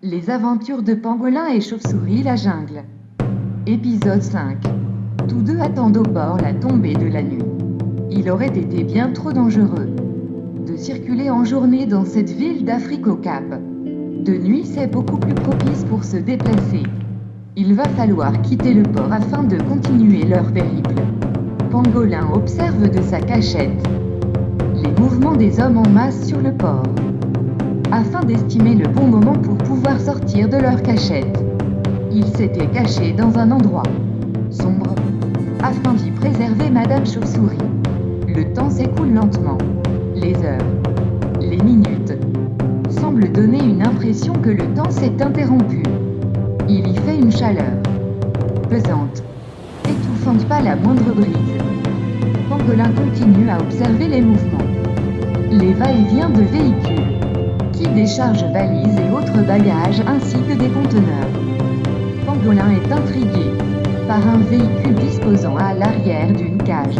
Les aventures de Pangolin et Chauve-souris la jungle. Épisode 5. Tous deux attendent au bord la tombée de la nuit. Il aurait été bien trop dangereux de circuler en journée dans cette ville d'Afrique au Cap. De nuit, c'est beaucoup plus propice pour se déplacer. Il va falloir quitter le port afin de continuer leur périple. Pangolin observe de sa cachette les mouvements des hommes en masse sur le port, afin d'estimer le bon moment pour pouvoir sortir de leur cachette. Il s'était caché dans un endroit sombre, afin d'y préserver Madame Chauve-souris. Le temps s'écoule lentement. Les heures, les minutes, semblent donner une impression que le temps s'est interrompu. Il y fait une chaleur pesante, étouffant pas la moindre brise. Pangolin continue à observer les mouvements, les va-et-vient de véhicules qui déchargent valises et autres bagages ainsi que des conteneurs. Pangolin est intrigué par un véhicule disposant à l'arrière d'une cage.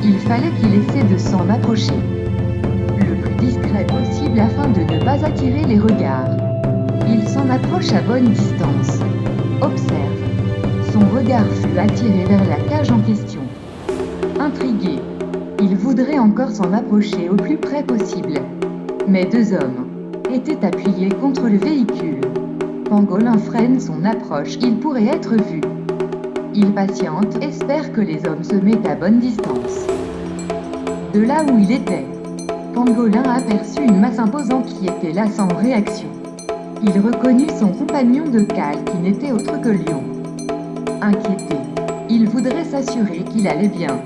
Il fallait qu'il essaie de s'en approcher le plus discret possible afin de ne pas attirer les regards. Il s'en approche à bonne distance, observe. Son regard fut attiré vers la cage en question. Intrigué, il voudrait encore s'en approcher au plus près possible. Mais deux hommes étaient appuyés contre le véhicule. Pangolin freine son approche, il pourrait être vu. Il patiente, espère que les hommes se mettent à bonne distance. De là où il était, Pangolin aperçut une masse imposante qui était là sans réaction. Il reconnut son compagnon de cale qui n'était autre que Lion. Inquiété, il voudrait s'assurer qu'il allait bien.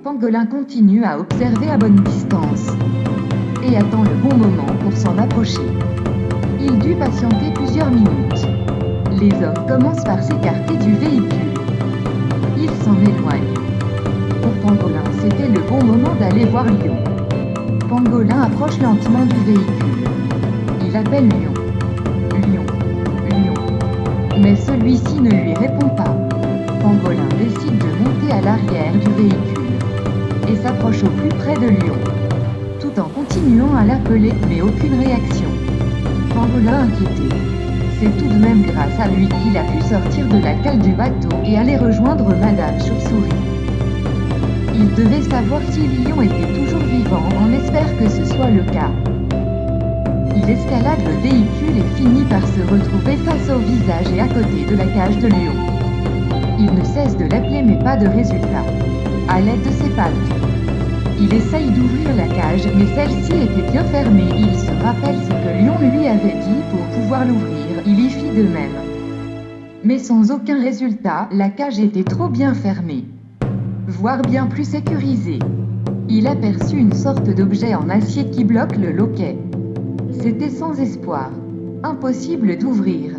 Pangolin continue à observer à bonne distance et attend le bon moment pour s'en approcher. Il dut patienter plusieurs minutes. Les hommes commencent par s'écarter du véhicule. Ils s'en éloignent. Pour Pangolin, c'était le bon moment d'aller voir Lion. Pangolin approche lentement du véhicule. Il appelle Lion. Lion. Lion. Mais celui-ci ne lui répond pas. Pangolin décide de monter à l'arrière du véhicule et s'approche au plus près de Lion, tout en continuant à l'appeler, mais aucune réaction. Pangolin inquiété. C'est tout de même grâce à lui qu'il a pu sortir de la cale du bateau et aller rejoindre Madame Chauve-souris. Il devait savoir si Lion était toujours vivant, on espère que ce soit le cas. Il escalade le véhicule et finit par se retrouver face au visage et à côté de la cage de Lion. Il ne cesse de l'appeler mais pas de résultat. À l'aide de ses pattes, il essaye d'ouvrir la cage, mais celle-ci était bien fermée. Il se rappelle ce que Lion lui avait dit pour pouvoir l'ouvrir, il y fit de même. Mais sans aucun résultat, la cage était trop bien fermée, voire bien plus sécurisée. Il aperçut une sorte d'objet en acier qui bloque le loquet. C'était sans espoir, impossible d'ouvrir.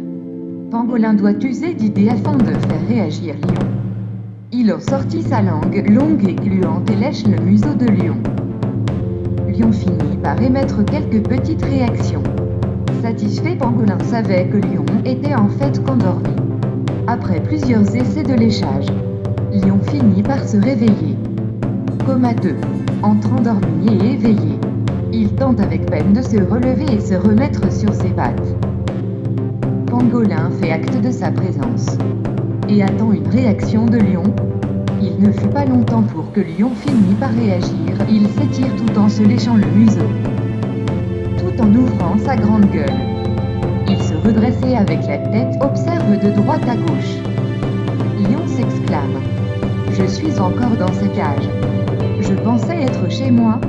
Pangolin doit user d'idées afin de faire réagir Lion. Il en sortit sa langue, longue et gluante, et lèche le museau de Lion. Lion finit par émettre quelques petites réactions. Satisfait, Pangolin savait que Lion était en fait qu'endormi. Après plusieurs essais de léchage, Lion finit par se réveiller. Comateux, entre endormi et éveillé, il tente avec peine de se relever et se remettre sur ses pattes. Pangolin fait acte de sa présence et attend une réaction de Lion. Il ne fut pas longtemps pour que Lion finisse par réagir. Il s'étire tout en se léchant le museau, tout en ouvrant sa grande gueule. Il se redressait avec la tête, observe de droite à gauche. Lion s'exclame. Je suis encore dans cette cage. Je pensais être chez moi.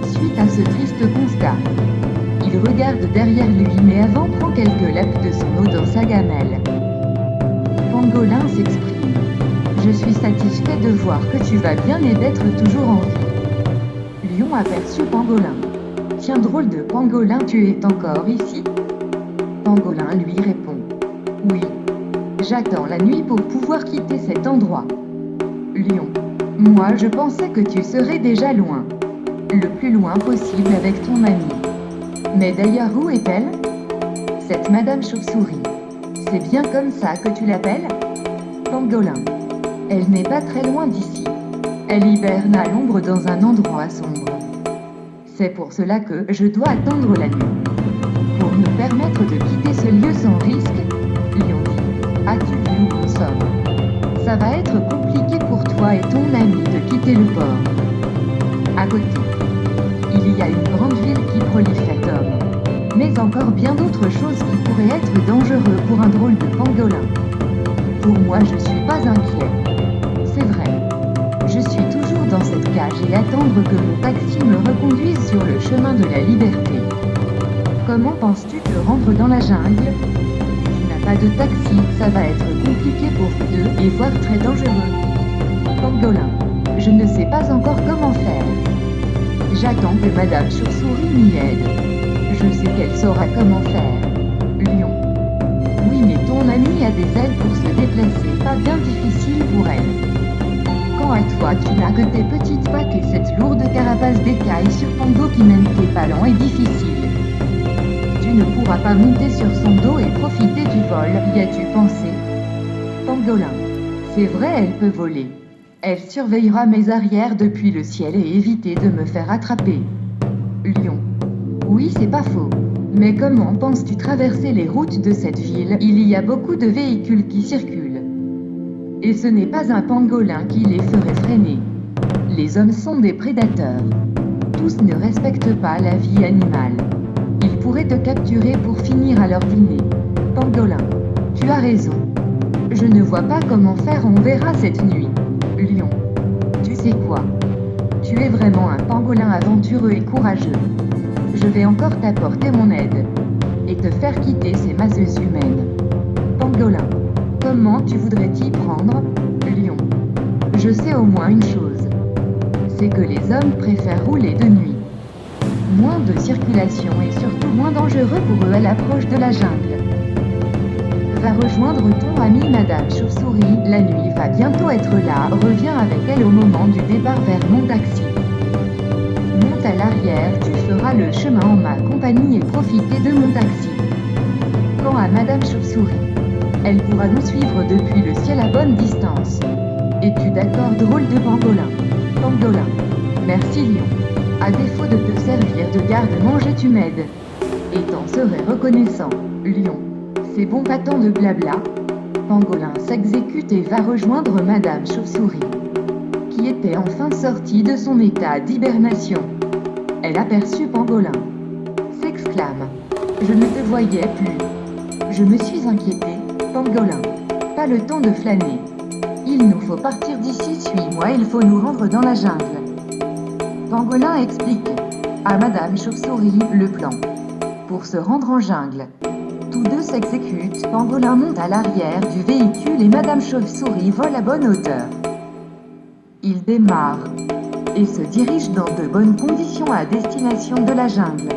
Suite à ce triste constat, il regarde derrière lui mais avant prend quelques laps de son eau dans sa gamelle. Pangolin s'exprime. Je suis satisfait de voir que tu vas bien et d'être toujours en vie. Lion aperçut Pangolin. Tiens, drôle de Pangolin, tu es encore ici? Pangolin lui répond. Oui. J'attends la nuit pour pouvoir quitter cet endroit. Lion. Moi je pensais que tu serais déjà loin. Le plus loin possible avec ton amie. Mais d'ailleurs où est-elle? Cette Madame Chauve-souris. C'est bien comme ça que tu l'appelles? Pangolin. Elle n'est pas très loin d'ici. Elle hiberne à l'ombre dans un endroit sombre. C'est pour cela que je dois attendre la nuit, pour ne permettre de quitter ce lieu sans risque, Lion dit. As-tu vu où nous sommes? Ça va être compliqué pour toi et ton ami de quitter le port. À côté, il y a une grande ville qui prolifère d'hommes. Mais encore bien d'autres choses qui pourraient être dangereux pour un drôle de pangolin. Pour moi, je suis pas inquiet. C'est vrai. Je suis toujours dans cette cage et attendre que mon taxi me reconduise sur le chemin de la liberté. Comment penses-tu te rendre dans la jungle? Tu n'as pas de taxi, ça va être compliqué pour vous deux et voire très dangereux. Pangolin. Je ne sais pas encore comment faire. J'attends que Madame Chauve-souris m'y aide. Je sais qu'elle saura comment faire. Lion. Oui, mais ton amie a des ailes pour se déplacer, pas bien difficile pour elle. Quant à toi, tu n'as que tes petites pattes et cette lourde carapace d'écailles sur ton dos qui mène tes pas lents et difficiles. Tu ne pourras pas monter sur son dos et profiter du vol, y as-tu pensé? Pangolin. C'est vrai, elle peut voler. Elle surveillera mes arrières depuis le ciel et éviter de me faire attraper. Lion. Oui, c'est pas faux. Mais comment penses-tu traverser les routes de cette ville? Il y a beaucoup de véhicules qui circulent. Et ce n'est pas un pangolin qui les ferait freiner. Les hommes sont des prédateurs. Tous ne respectent pas la vie animale. Ils pourraient te capturer pour finir à leur dîner. Pangolin. Tu as raison. Je ne vois pas comment faire, on verra cette nuit. Lion. Tu sais quoi? Tu es vraiment un pangolin aventureux et courageux. Je vais encore t'apporter mon aide. Et te faire quitter ces masses humaines. Pangolin. Comment tu voudrais t'y prendre? Lion. Je sais au moins une chose. C'est que les hommes préfèrent rouler de nuit. Moins de circulation et surtout moins dangereux pour eux à l'approche de la jungle. Va rejoindre ton amie Madame Chauve-souris, la nuit va bientôt être là, reviens avec elle au moment du départ vers mon taxi. Monte à l'arrière, tu feras le chemin en ma compagnie et profiter de mon taxi. Quant à Madame Chauve-souris, elle pourra nous suivre depuis le ciel à bonne distance. Es-tu d'accord, drôle de pangolin? Pangolin. Merci Lion. À défaut de te servir de garde-manger, tu m'aides. Et t'en serais reconnaissant. Lion. C'est bon, pas tant de blabla. Pangolin s'exécute et va rejoindre Madame Chauve-souris, qui était enfin sortie de son état d'hibernation. Elle aperçut Pangolin. S'exclame. Je ne te voyais plus. Je me suis inquiétée. Pangolin. Pas le temps de flâner. Il nous faut partir d'ici, suis-moi, il faut nous rendre dans la jungle. Pangolin explique à Madame Chauve-souris le plan pour se rendre en jungle. Tous deux s'exécutent, Pangolin monte à l'arrière du véhicule et Madame Chauve-souris vole à bonne hauteur. Ils démarrent et se dirigent dans de bonnes conditions à destination de la jungle.